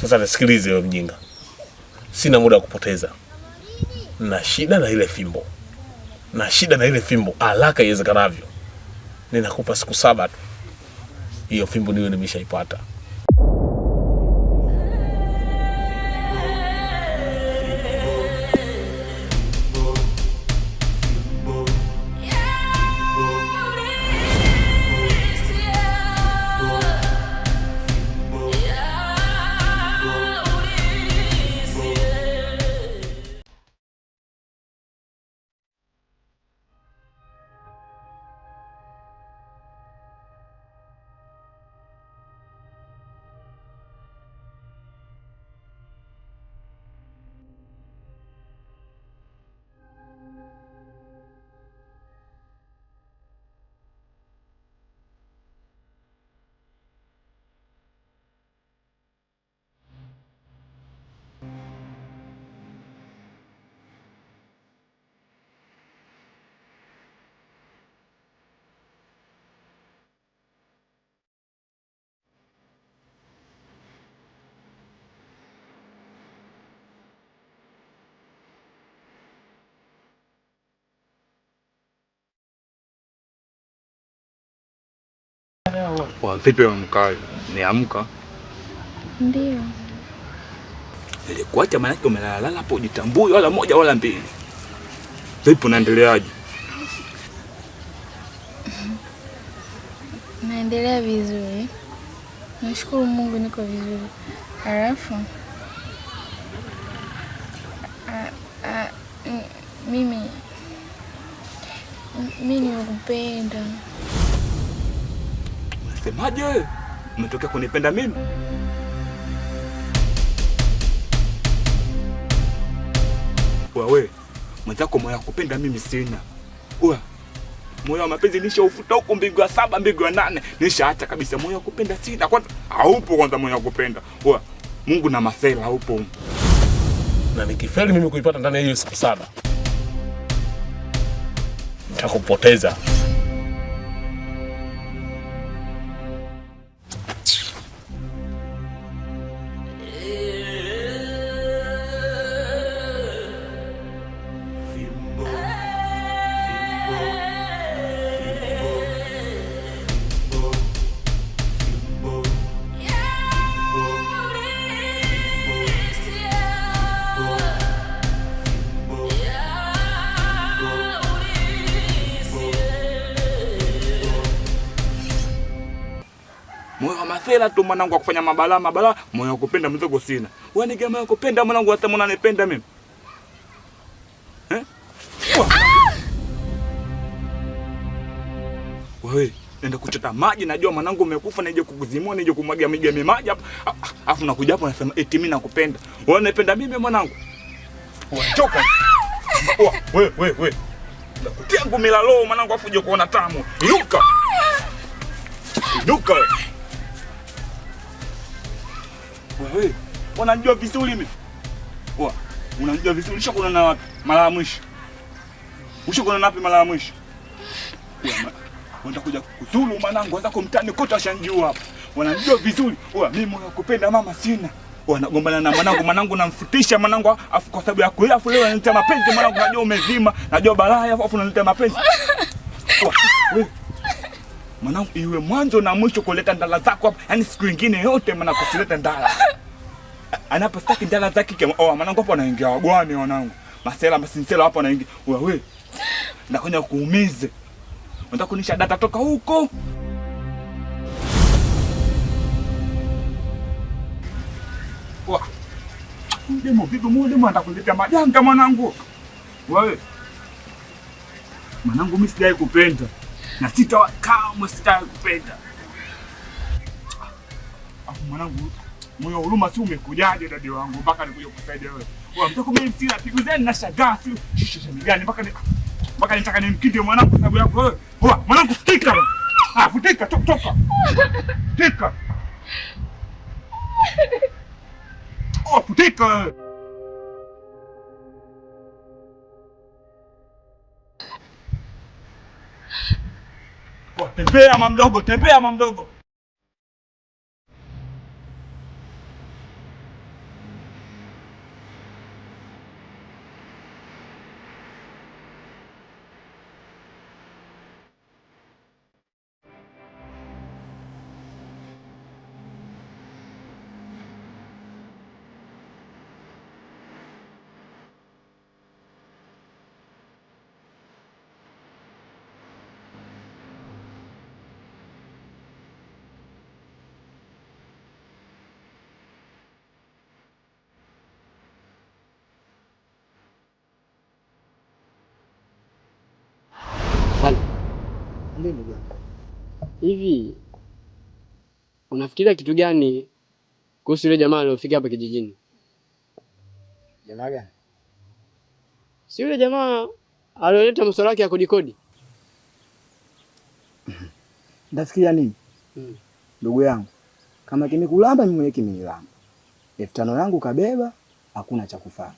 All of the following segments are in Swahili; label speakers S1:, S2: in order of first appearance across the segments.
S1: Sasa nisikilize wewe mjinga. Sina muda wa kupoteza. Na shida na ile fimbo. Haraka iwezekanavyo. Ninakupa siku 7 tu. Hiyo fimbo niwe nimeshaipata.
S2: Vipi mkae? Niamka?
S3: Ndio.
S2: Nilikuacha maana yake umelala hapo jitambui wala moja wala mbili. Vipi unaendeleaje?
S3: Naendelea vizuri. Nashukuru Mungu niko vizuri. Halafu mimi nimekupenda.
S2: Unasemaje wewe? Umetokea kunipenda mimi? Wewe, mwenzako moyo wa kupenda mimi sina. Wewe, moyo wa mapenzi nishaufuta huko mbingu ya 7, mbingu ya 8. Nishaacha kabisa moyo wa kupenda sina. Kwanza haupo kwanza moyo wa kupenda. Wewe, Mungu na masela haupo.
S1: Na nikifeli mimi kuipata ndani ya hiyo siku 7. Nitakupoteza.
S2: Moyo wa masela tu mwanangu wa kufanya mabala, moyo wa kupenda mzogo sina. Wewe ni moyo wa kupenda mwanangu hata unanipenda mimi. Wewe, nenda kuchota maji najua mwanangu umekufa nije kukuzimua nije kumwagia maji hapa. Alafu nakuja hapo nasema eti mimi nakupenda. Wewe unanipenda mimi mwanangu? Choka. Wewe. Nakutia ngumi la roho mwanangu afu uje kuona tamu. Inuka. Wewe, unajua vizuri mimi. Unajua vizuri ushakuna na wapi mara ya mwisho? Ushakuna na wapi mara ya mwisho? Wenda kuja kuzulu mwanangu wazako mtani kote washanjua hapa. Wanajua vizuri. Mimi moyo kupenda mama sina. Wanagombana na mwanangu namfutisha mwanangu afu kwa sababu ya kulia afu leo unaniletea mapenzi mwanangu najua umezima, najua balaa afu unaniletea mapenzi. Wewe. Mwanangu iwe mwanzo na mwisho kuleta ndala zako hapa. Yaani siku nyingine yote mwanangu kusileta ndala. Anapostaki ndala zake kama mwanangu hapo anaingia wagwani mwanangu. Masela masinsela hapo anaingia. Wewe. Nakwenda kuumize. Unataka kunisha data toka huko? Demo vipi demo atakuletea majanga mwanangu. Wewe. Mwanangu mimi sijai kupenda. Na kamwe sitaki kupenda. Afu mwanangu, moyo huruma si umekujaje dadi wangu mpaka nikuja kusaidia wewe. Mtoko mimi sina piguzeni na shagaa si shisha gani mpaka nitaka nimkinde mwanangu kwa sababu yako wewe. Mwanangu futika. Futika toka. Futika. Futika. Tembea mama mdogo.
S4: Ndio.
S5: Hivi unafikiria kitu gani kuhusu yule jamaa aliyofika hapa kijijini?
S4: Jamaa gani?
S5: Si yule jamaa aliyoleta masuala yake ya kodi.
S4: Ndafikiria nini? Ndugu yangu, kama kimekulamba mimi mwenyewe kimenilamba. 5,000 yangu kabeba, hakuna cha kufanya.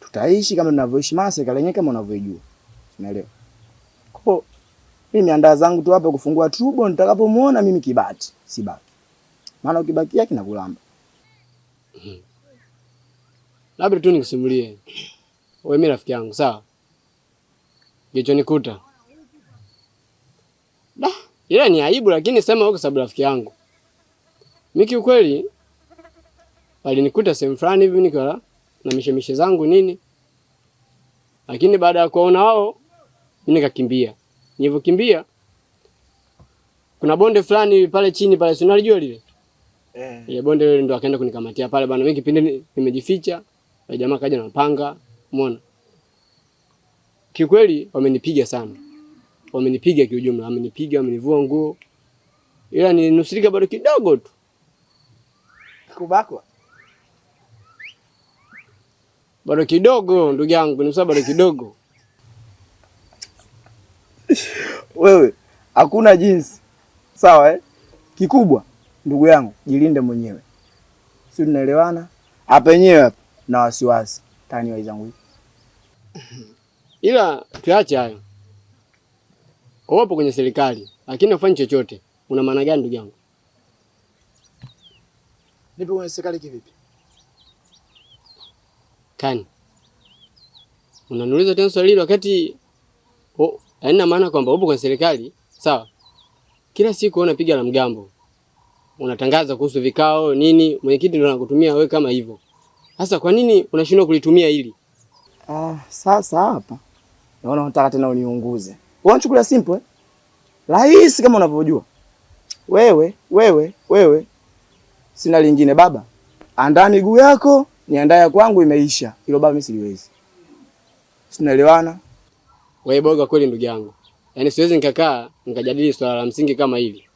S4: Tutaishi kama tunavyoishi Maseka lenyewe kama unavyojua. Unaelewa? Kwa mimi andaa zangu tu hapa kufungua tubo, nitakapomuona mimi kibati, sibaki. Maana ukibakia kinakulamba.
S5: Labda tu nikusimulie. Wewe mimi rafiki yangu, sawa? Kilichonikuta. Ila ni aibu lakini sema wewe kwa sababu rafiki yangu. Mimi kiukweli walinikuta sehemu fulani hivi nikala na mishemishe zangu nini. Lakini baada ya kuona wao mimi nikakimbia. Nilipokimbia kuna bonde fulani pale chini pale, si unalijua lile? Ile bonde lile ndo akaenda kunikamatia pale bana. Mimi kipindi nimejificha, wale jamaa kaja na panga, umeona? Kiukweli wamenipiga sana. Wamenipiga kiujumla, wamenipiga, wamenivua nguo. Ila ninusurika bado kidogo tu.
S4: Kubakwa?
S5: Bado kidogo ndugu yangu, ni bado kidogo.
S4: Wewe, hakuna jinsi. Sawa Kikubwa, ndugu yangu, jilinde mwenyewe. Si tunaelewana? Hapa yenyewe hapa na wasiwasi. Tani waizangu.
S5: Ila tuache hayo. Upo kwenye serikali, lakini ufanye chochote. Una maana gani ndugu yangu?
S4: Nipo kwenye serikali kivipi?
S5: Kani. Unaniuliza tena swali hilo wakati haina maana kwamba upo kwenye serikali, sawa? Kila siku unapiga la mgambo. Unatangaza kuhusu vikao nini, mwenyekiti ndio anakutumia wewe kama hivyo. Sasa kwa nini unashindwa kulitumia hili?
S4: Sasa hapa naona unataka tena uniunguze. Unachukulia simple rahisi kama unavyojua. Wewe. Sina lingine baba. Andaa miguu yako, niandae kwangu imeisha. Hilo baba mimi siliwezi. Sinaelewana?
S5: Wewe boga kweli ndugu yangu. Yaani siwezi nikakaa nikajadili swala la msingi kama hili.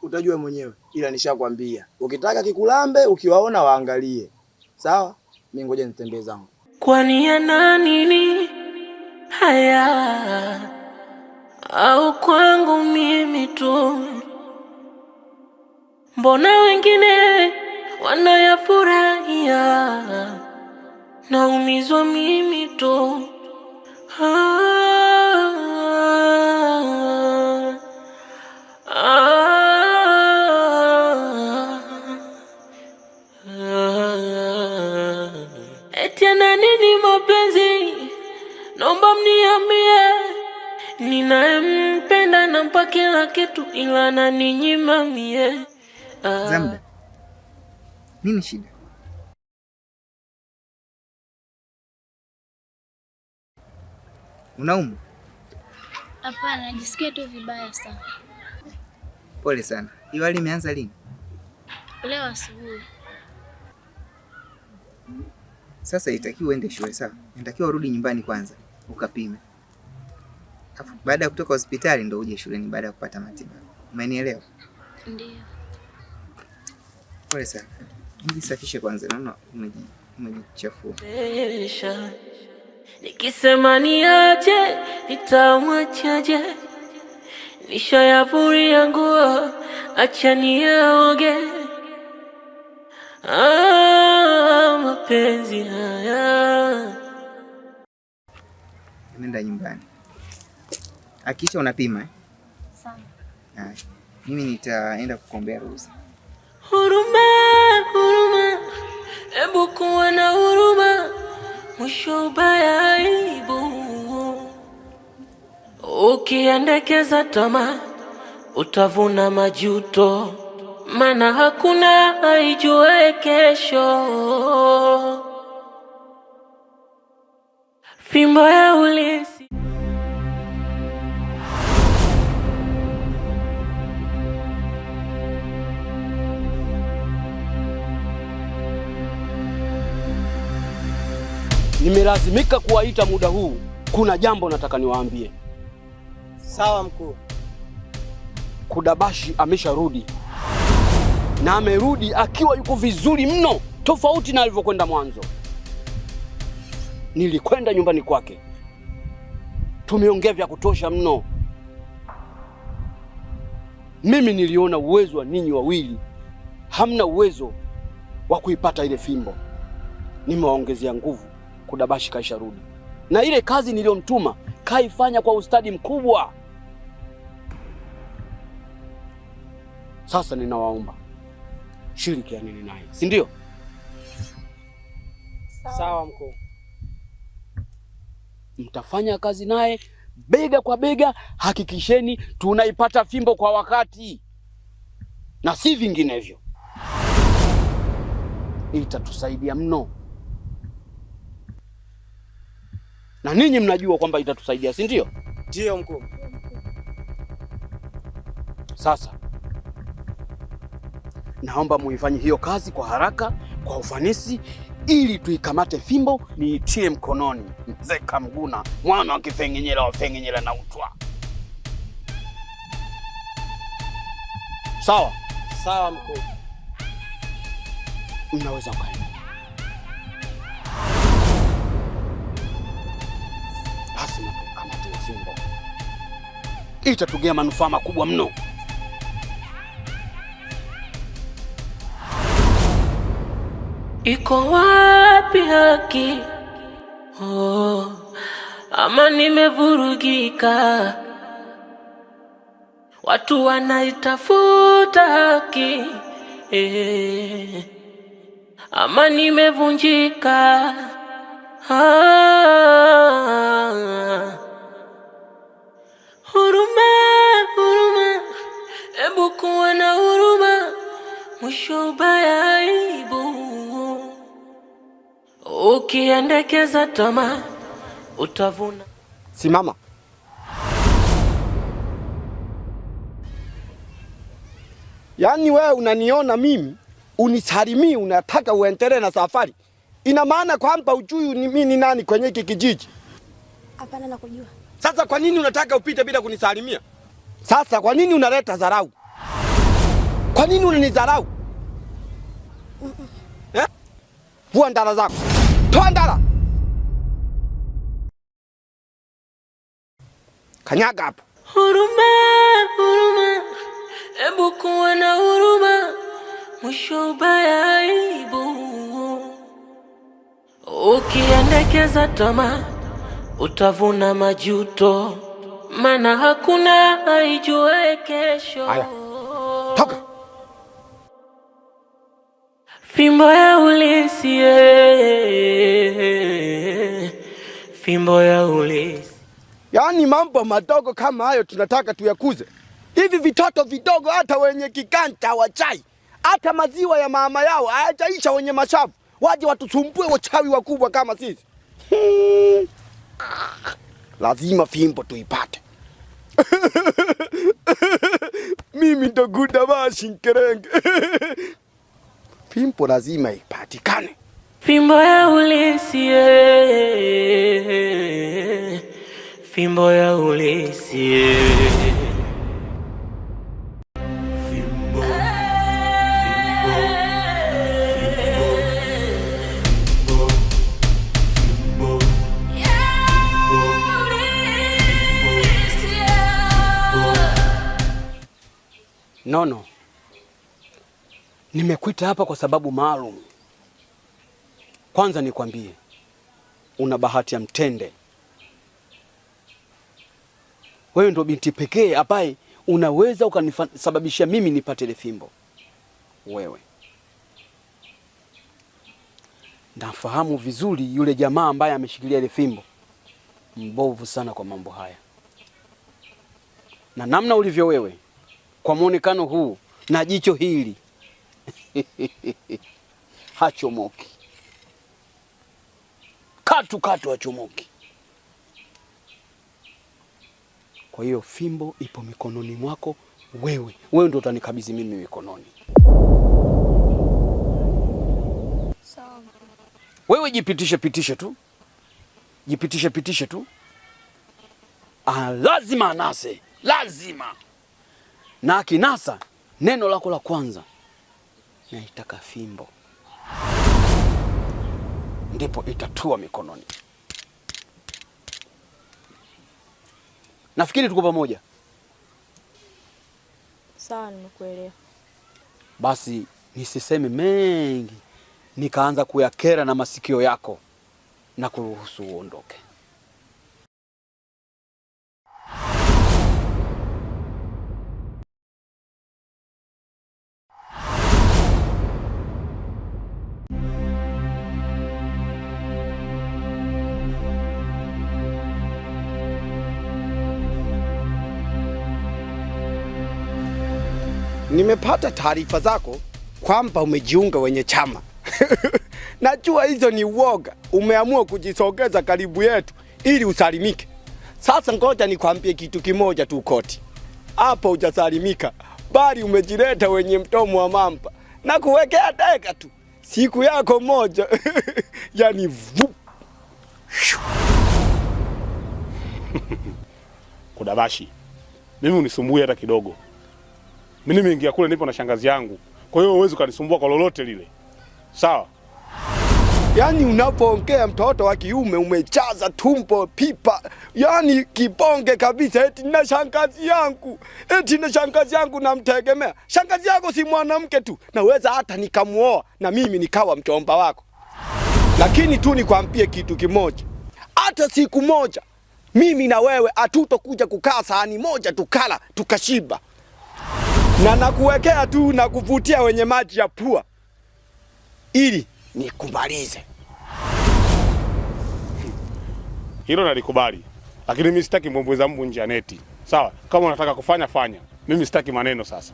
S4: Utajua mwenyewe. Ila nishakwambia. Ukitaka kikulambe, ukiwaona waangalie. Sawa? Mimi ngoja nitembee zangu.
S6: Kwani yana nini haya au kwangu mimi tu? Mbona wengine wanayafurahia, naumizwa mimi tu? Etiana nini mapenzi? Naomba mniambie. Ninayempenda nampa kila kitu ila ananinyima mie.
S7: Zamda, nini shida? Unaumwa?
S3: Hapana, najisikia tu vibaya sana.
S7: Pole sana. Hiyo hali imeanza lini?
S3: Leo asubuhi.
S7: Sasa itakiwa uende shule sawa? Inatakiwa urudi nyumbani kwanza ukapime. Alafu baada ya kutoka hospitali ndo uje shuleni baada ya kupata matibabu. Umenielewa?
S3: Ndio.
S7: Pole sana. Jisafishe kwanza, naona umejichafua.
S6: Nikisema niache, nitamwachaje? Nishayavuria nguo, acha niaoge. Mapenzi haya.
S7: Nenda nyumbani. Hakikisha unapima
S3: Sawa.
S7: Mimi nitaenda kukuombea ruhusa.
S6: Huruma, ebu kuwa na huruma, mwisho ubaya aibu. Ukiendekeza tamaa, utavuna majuto, maana hakuna aijue kesho. Fimbo ya ulisi.
S5: Nimelazimika kuwaita muda huu. Kuna jambo nataka niwaambie.
S8: Sawa mkuu.
S5: Kudabashi amesharudi na amerudi akiwa yuko vizuri mno, tofauti na alivyokwenda mwanzo. Nilikwenda nyumbani kwake, tumeongea vya kutosha mno. Mimi niliona uwezo wa ninyi wawili hamna uwezo wa kuipata ile fimbo. Nimewaongezea nguvu. Kudabashi kaisharudi na ile kazi niliyomtuma kaifanya kwa ustadi mkubwa. Sasa ninawaomba shirikianeni naye, si ndio?
S8: Sawa mkuu.
S5: Mtafanya kazi naye bega kwa bega, hakikisheni tunaipata fimbo kwa wakati na si vinginevyo. Itatusaidia mno, na ninyi mnajua kwamba itatusaidia, si ndio?
S8: Ndio mkuu.
S5: Sasa naomba muifanye hiyo kazi kwa haraka, kwa ufanisi, ili tuikamate fimbo niitie mkononi Mzee Kamguna, mwana wa Kifengenyela wa Fengenyela na Utwa. Sawa?
S8: Sawa mkuu.
S5: Mnaweza kwenda. Lazima tuikamate fimbo. Itatugea manufaa makubwa mno.
S6: Iko wapi haki? Ama nimevurugika. Watu wanaitafuta haki. Ama nimevunjika. Huruma, huruma. Ebu kuwa na huruma. Mwisho ubaya aibu. Ukiendekeza tamaa utavuna.
S5: Simama. Yaani wewe unaniona mimi unisalimii, unataka uendelee na safari. Ina maana kwamba ujui mimi ni nani kwenye hiki kijiji?
S9: Hapana, nakujua.
S5: Sasa kwa nini unataka upite bila kunisalimia? Sasa kwa nini unaleta dharau? Kwa nini unanidharau? Vua ndara zako. Toa ndara. Kanyaga hapo.
S6: Huruma, huruma. Ebu kuwa na huruma. Mwisho ubaya aibu. Ukiendekeza tamaa utavuna majuto. Maana hakuna aijue kesho.
S5: Haya. Toka.
S6: Fimbo ya ulisi, fimbo ya ulisi.
S5: Yaani mambo madogo kama hayo tunataka tuyakuze. Hivi vitoto vidogo hata wenye kikanta wa chai, hata maziwa ya mama yao hayajaisha wenye mashavu, waje watusumbue wachawi wakubwa kama sisi. Lazima fimbo tuipate. Mimi ndo Kudabashi Nkerenge. Fimbo lazima ipatikane.
S6: Fimbo ya ulisi, fimbo ya ulisi.
S5: Nono. Nimekuita hapa kwa sababu maalum. Kwanza nikwambie, una bahati ya mtende. Wewe ndo binti pekee ambaye unaweza ukanisababishia mimi nipate ile fimbo. Wewe. Nafahamu vizuri yule jamaa ambaye ameshikilia ile fimbo. Mbovu sana kwa mambo haya. Na namna ulivyo wewe, kwa muonekano huu na jicho hili, hachomoki. Katu hachomoki. Kwa hiyo fimbo ipo mikononi mwako wewe. Wewe ndio utanikabidhi mimi mikononi.
S9: Sawa.
S5: Wewe jipitishe tu. Jipitishe tu. Lazima anase
S10: lazima. Na akinasa neno lako la kwanza, naitaka fimbo, ndipo itatua mikononi. Nafikiri tuko pamoja.
S11: Sawa, nimekuelewa.
S10: Basi nisiseme mengi, nikaanza kuyakera na masikio yako na kuruhusu uondoke.
S5: Nimepata taarifa zako kwamba umejiunga wenye chama. Najua hizo ni uoga. Umeamua kujisogeza karibu yetu ili usalimike. Sasa ngoja nikwambie kitu kimoja tu Koti. Hapo hujasalimika, bali umejileta wenye mdomo wa mamba na kuwekea teka tu. Siku yako moja. Yani vup.
S1: Kudabashi, mimi unisumbue hata kidogo. Mimi nimeingia kule nipo na shangazi yangu. Kwa hiyo huwezi kunisumbua kwa lolote lile. Sawa?
S5: Yani unapoongea mtoto wa kiume umechaza tumbo pipa. Yani kibonge kabisa, eti na shangazi yangu. Eti na shangazi yangu namtegemea. Shangazi yako si mwanamke tu. Naweza hata nikamuoa na mimi nikawa mchomba wako. Lakini tu nikwambie kitu kimoja. Hata siku moja mimi na wewe hatutokuja kukaa sahani moja tukala tukashiba. Na nakuwekea tu na kuvutia wenye maji ya pua ili nikumalize.
S1: Hilo nalikubali. Lakini mimi sitaki mbwembwe za mbu nje ya neti. Sawa? Kama unataka kufanya fanya. Mimi sitaki maneno sasa.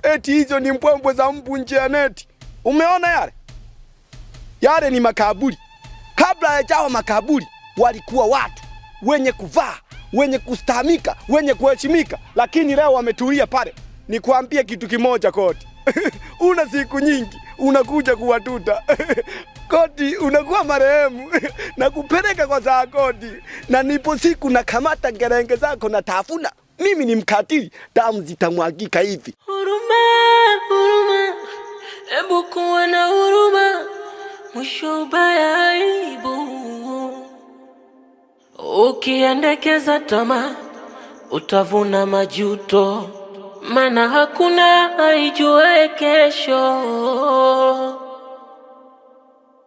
S5: Eti hizo ni mbwembwe za mbu nje ya neti. Umeona yale? Yale ni makaburi. Kabla hayajawa makaburi walikuwa watu wenye kuvaa, wenye kustahamika, wenye kuheshimika, lakini leo wametulia pale. Nikwambie kitu kimoja Koti. Una siku nyingi unakuja kuwatuta. Koti unakuwa marehemu na kupeleka kwa saa Koti, na nipo siku na kamata ngerenge zako na tafuna. Mimi ni mkatili, damu zitamwagika hivi.
S6: Huruma, huruma, ebu kuwa na huruma, mwisho ubaya aibu. Ukiendekeza tamaa utavuna majuto, maana hakuna aijue kesho.